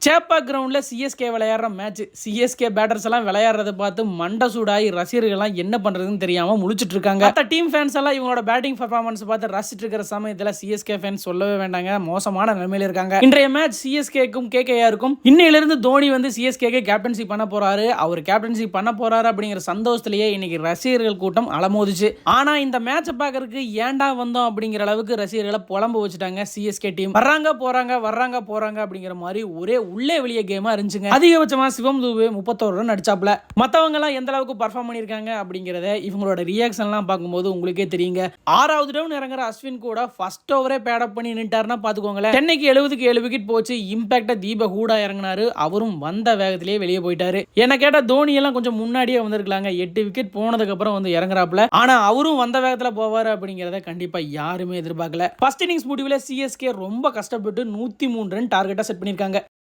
சேப்பாக் கிரவுண்டில் சிஎஸ்கே விளையாடுற match. CSK batters எல்லாம் விளையாடுறத பார்த்து மண்டை சூடாகி ரசிகர்கள்லாம் என்ன பண்ணுறதுன்னு தெரியாமல் முழிச்சிட்டு இருக்காங்க. மற்ற டீம் ஃபேன்ஸ் எல்லாம் இவங்களோட பேட்டிங் பர்ஃபார்மன்ஸ் பார்த்து ரசிச்சிட்டு இருக்கிற சமயத்தில் சிஎஸ்கே ஃபேன்ஸ் சொல்லவே வேண்டாங்க, மோசமான நிலைமையில இருக்காங்க. இன்றைய மேட்ச் சிஎஸ்கேக்கும் கேகேஆருக்கும். இன்னையிலிருந்து தோனி வந்து சிஎஸ்கேக்கு கேப்டன்சி பண்ண போறாரு. அவர் கேப்டன்சி பண்ண போறாரு அப்படிங்கிற சந்தோஷத்திலேயே இன்னைக்கு ரசிகர்கள் கூட்டம் அலமோதிச்சு. ஆனா இந்த மேட்சை பார்க்கறதுக்கு ஏன்டா வந்தோம் அப்படிங்கிற அளவுக்கு ரசிகர்களை புலம்பு வச்சுட்டாங்க சிஎஸ்கே டீம். வர்றாங்க போறாங்க அப்படிங்கிற மாதிரி ஒரே உள்ளே வெளியே கேமா இருந்துச்சுங்க. அதிகபட்சமா சிவம் தூபே 31 ரன் அடிச்சாப்ல. மத்தவங்க எல்லாம் எந்த அளவுக்கு பர்ஃபார்ம் பண்ணிருக்காங்க அப்படிங்கறத இவங்களோட ரியாக்ஷன் எல்லாம் பார்க்கும்போது உங்களுக்கே தெரியுங்க. 6வது டவுன் இறங்குற அஸ்வின் கூட ஃபர்ஸ்ட் ஓவரே பேட் அப் பண்ணி நின்ட்டாருன்னா பாத்துக்கோங்களேன். சென்னைக்கு 70க்கு 7 விக்கெட் போச்சு. இம்பாக்டா தீபக் ஹூடா இறங்கினாரு. அவரும் வந்த வேகத்திலேயே வெளியே போயிட்டாரு. என்ன கேட்டா தோனி எல்லாம் கொஞ்சம் முன்னாடியே வந்திருக்கலாங்க. 8 விக்கெட் போனதுக்கு அப்புறம் வந்து இறங்குறாப்ல. ஆனா அவரும் வந்த வேகத்துல போவாரு அப்படிங்கறத கண்டிப்பா யாருமே எதிர்பார்க்கல. ஃபர்ஸ்ட் இன்னிங்ஸ் முடிவுல சிஎஸ்கே ரொம்ப கஷ்டப்பட்டு 103 ரன் டார்கெட்டா செட் பண்ணிருக்காங்க.